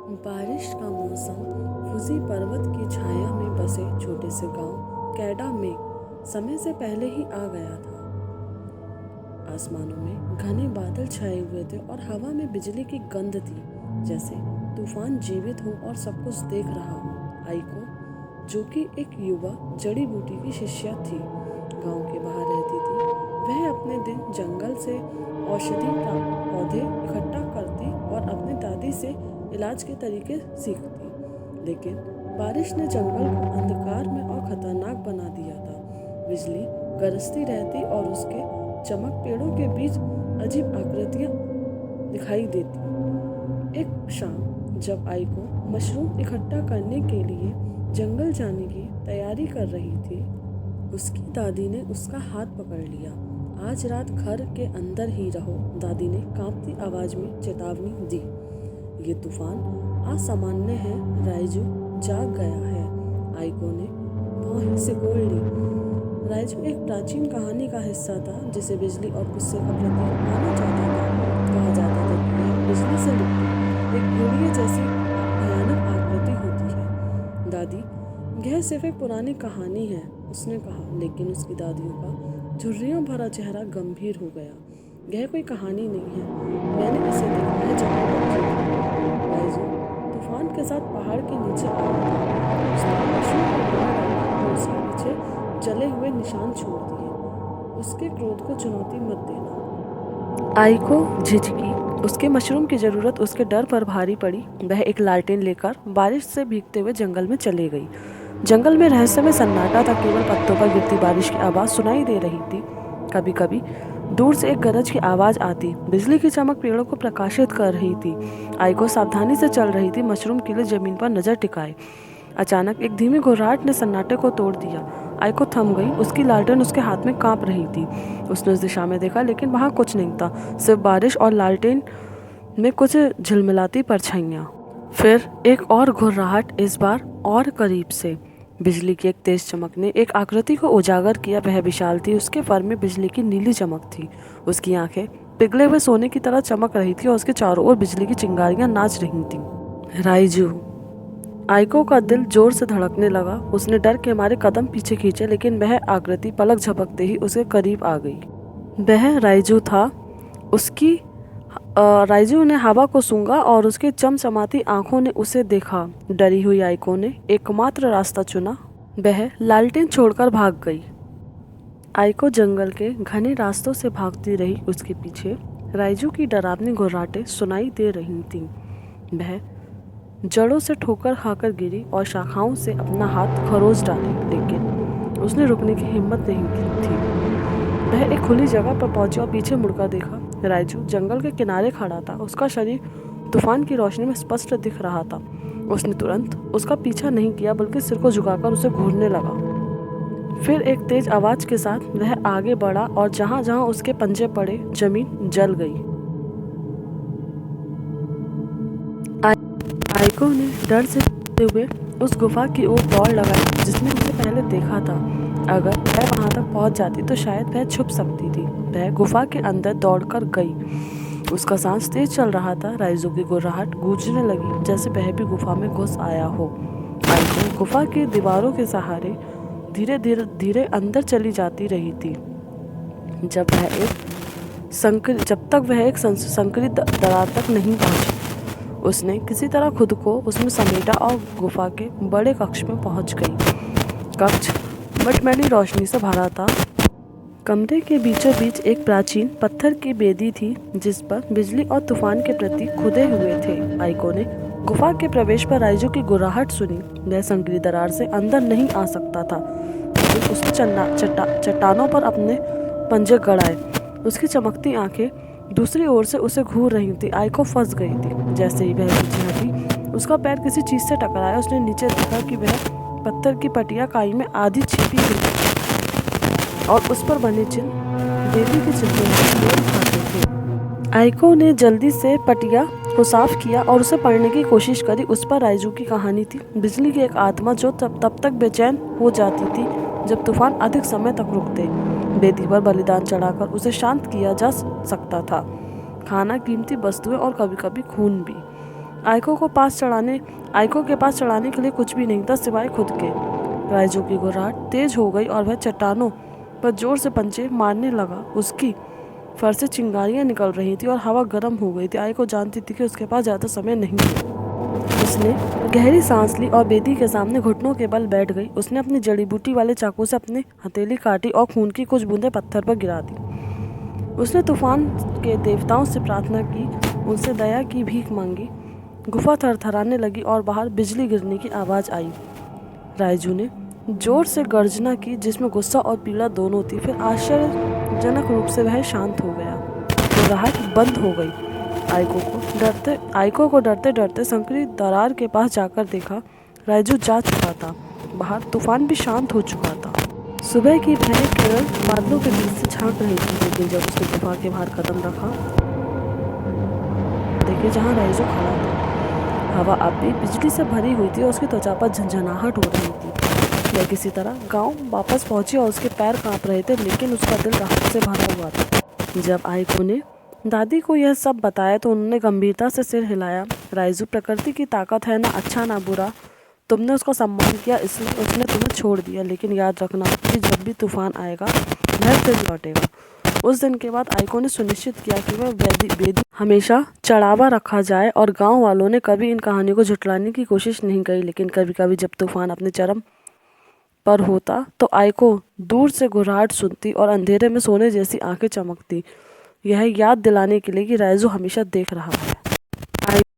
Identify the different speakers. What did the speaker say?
Speaker 1: बारिश का मौसम फुजी पर्वत की छाया में बसे छोटे से गांव कैडा में समय से पहले ही आ गया था। आसमानों में घने बादल छाए हुए थे और हवा में बिजली की गंध थी, जैसे तूफान जीवित हो और सब कुछ देख रहा हो। आइको, जो कि एक युवा जड़ी बूटी की शिष्या थी, गांव के बाहर रहती थी। वह अपने दिन जंगल से औषधि पौधे इकट्ठा करती और अपनी दादी से इलाज के तरीके सीखती। लेकिन बारिश ने जंगल को अंधकार में और खतरनाक बना दिया था। बिजली गरजती रहती और उसके चमक पेड़ों के बीच अजीब आकृतियां दिखाई देती। एक शाम जब आइको मशरूम इकट्ठा करने के लिए जंगल जाने की तैयारी कर रही थी, उसकी दादी ने उसका हाथ पकड़ लिया। आज रात घर के अंदर ही रहो, दादी ने कांपती आवाज में चेतावनी दी। ये तूफान असामान्य है, राइजू जाग गया है। आइको ने भौहें सिकोड़ ली। राइजू एक प्राचीन कहानी का हिस्सा था, जिसे बिजली और गुस्से का प्रतीक माना जाता था। कहा जाता था कि यह बिजली से लिपटी एक भेड़िए जैसी भयानक आकृति होती है। दादी, यह सिर्फ एक पुरानी कहानी है, उसने कहा, लेकिन उसकी दादियों का झुर्रियों भरा चेहरा गंभीर हो गया। यह कोई कहानी नहीं है, मैंने इसे देखा है जब मैं बच्ची थी। राइजू तूफान के साथ पहाड़ के नीचे आ रहा था। उसने मशरूम को गोला डाला और उसके पीछे जले हुए निशान छोड़ दिए। उसके क्रोध को चुनौती मत देना। आइको झिझकी। उसके मशरूम की जरूरत उसके डर पर भारी पड़ी। वह एक लालटेन लेकर बारिश से भीगते हुए जंगल में चली गई। जंगल में रहस्यमय सन्नाटा था, केवल पत्तों पर गिरती बारिश की आवाज़ सुनाई दे रही थी। कभी कभी दूर से एक गरज की आवाज़ आती। बिजली की चमक पेड़ों को प्रकाशित कर रही थी। आइको सावधानी से चल रही थी, मशरूम के लिए जमीन पर नजर टिकाए। अचानक एक धीमी घुर्राहट ने सन्नाटे को तोड़ दिया। आइको थम गई। उसकी लालटेन उसके हाथ में कांप रही थी। उसने उस दिशा में देखा, लेकिन वहाँ कुछ नहीं था, सिर्फ बारिश और लालटेन में कुछ झिलमिलाती परछाइयाँ। फिर एक और घुर्राहट, इस बार और करीब से। बिजली की एक तेज चमक ने एक आकृति को उजागर किया। वह विशाल थी, उसके फर में बिजली की नीली चमक थी। उसकी आंखें पिघले हुए सोने की तरह चमक रही थी और उसके चारों ओर बिजली की चिंगारियां नाच रही थीं। राइजू। आइको का दिल जोर से धड़कने लगा। उसने डर के मारे कदम पीछे खींचे, लेकिन वह आकृति पलक झपकते ही उसके करीब आ गई। वह राइजू था। उसकी राइजू ने हवा को सूंघा और उसकी चमचमाती आंखों ने उसे देखा। डरी हुई आइको ने एकमात्र रास्ता चुना। वह लालटेन छोड़कर भाग गई। आइको जंगल के घने रास्तों से भागती रही। उसके पीछे राइजू की डरावनी घुर्राटें सुनाई दे रही थीं। वह जड़ों से ठोकर खाकर गिरी और शाखाओं से अपना हाथ खरोच डाली, लेकिन उसने रुकने की हिम्मत नहीं की थी। वह एक खुली जगह पर पहुंची और पीछे मुड़कर देखा। राइजू जंगल के किनारे खड़ा था। उसका शरीर तूफान की रोशनी में स्पष्ट दिख रहा था। उसने तुरंत उसका पीछा नहीं किया, बल्कि सिर को झुकाकर उसे घूरने लगा। फिर एक तेज आवाज के साथ वह आगे बढ़ा और जहां जहां उसके पंजे पड़े, जमीन जल गई। आइको ने डर से डरते हुए उस गुफा की ओर दौड़ लगाई जिसने उसे पहले देखा था। अगर वह वहां तक पहुंच जाती तो शायद वह छुप सकती थी। वह गुफा के अंदर दौड़कर गई। उसका सांस तेज चल रहा था। राइजू की गुर्राहट गूंजने लगी, जैसे वह भी गुफा में घुस आया हो। आइको गुफा की दीवारों के सहारे धीरे धीरे धीरे अंदर चली जाती रही थी। जब तक वह एक संकरी दरार तक नहीं पहुंची। उसने किसी तरह खुद को उसमें समेटा और गुफा के बड़े कक्ष में पहुंच गई। कक्ष मटमैली रोशनी से भरा था। कमरे के बीचों बीच एक प्राचीन पत्थर की बेदी थी, जिस पर बिजली और तूफान के प्रतीक खुदे हुए थे। आइको ने गुफा के प्रवेश पर राइजू की गुर्राहट सुनी। वह संकरी दरार से अंदर नहीं आ सकता था। उसने चट्टानों पर अपने पंजे गड़ाए। उसकी चमकती आंखें दूसरी ओर से उसे घूर रही थी। आइको फंस गई थी। जैसे ही वह पीछे हटी, उसका पैर किसी चीज से टकराया। उसने नीचे देखा कि वह पत्थर की पटिया काई में आधी छिपी हुई और उस पर बने चिन्ह देवी के चिन्हों खाते थे। आइको ने जल्दी से पटिया को साफ किया और उसे पढ़ने की कोशिश करी। उस पर राइजू की कहानी थी, बिजली की एक आत्मा जो तब तक बेचैन हो जाती थी जब तूफान अधिक समय तक रुकते। बेदी पर बलिदान चढ़ाकर उसे शांत किया जा सकता था, खाना, कीमती वस्तुएं और कभी कभी खून भी। आइको के पास चढ़ाने के लिए कुछ भी नहीं था सिवाय खुद के। राइजो की घबराहट तेज हो गई और वह चट्टानों पर जोर से पंचे मारने लगा। उसकी फर से चिंगारियां निकल रही थी और हवा गर्म हो गई थी। आइको जानती थी कि उसके पास ज़्यादा समय नहीं है। उसने गहरी सांस ली और बेदी के सामने घुटनों के बल बैठ गई। उसने अपनी जड़ी बूटी वाले चाकू से अपनी हथेली काटी और खून की कुछ बूंदें पत्थर पर गिरा दी। उसने तूफान के देवताओं से प्रार्थना की, उनसे दया की भीख मांगी। गुफा थरथराने लगी और बाहर बिजली गिरने की आवाज़ आई। राइजू ने जोर से गर्जना की जिसमें गुस्सा और पीड़ा दोनों थी। फिर आश्चर्यजनक रूप से वह शांत हो गया। घबराहट बंद हो गई। आइको को डरते डरते संकरी दरार के पास जाकर देखा। राइजू जा चुका था। बाहर तूफान भी शांत हो चुका था। सुबह की पहली किरण बादलों के बीच से झांक रही थी, लेकिन जब उसने गुफा के बाहर कदम रखा देखे जहाँ राइजू खड़ा था। हवा अब भी बिजली से भरी हुई थी और उसकी त्वचा पर झंझनाहट हो रही थी। वह किसी तरह गांव वापस पहुंची और उसके पैर कांप रहे थे, लेकिन उसका दिल राहत से भरा हुआ था। जब आइको ने दादी को यह सब बताया तो उन्होंने गंभीरता से सिर हिलाया। राइजू प्रकृति की ताकत है, ना अच्छा ना बुरा। तुमने उसका सम्मान किया इसलिए उसने तुम्हें छोड़ दिया, लेकिन याद रखना कि जब भी तूफान आएगा वह फिर लौटेगा। उस दिन के बाद आइको ने सुनिश्चित किया कि वह बेदी हमेशा चढ़ावा रखा जाए और गांव वालों ने कभी इन कहानियों को झुठलाने की कोशिश नहीं की। लेकिन कभी कभी जब तूफान अपने चरम पर होता तो आइको दूर से घुर्राहट सुनती और अंधेरे में सोने जैसी आंखें चमकती, यह याद दिलाने के लिए कि राइजू हमेशा देख रहा है।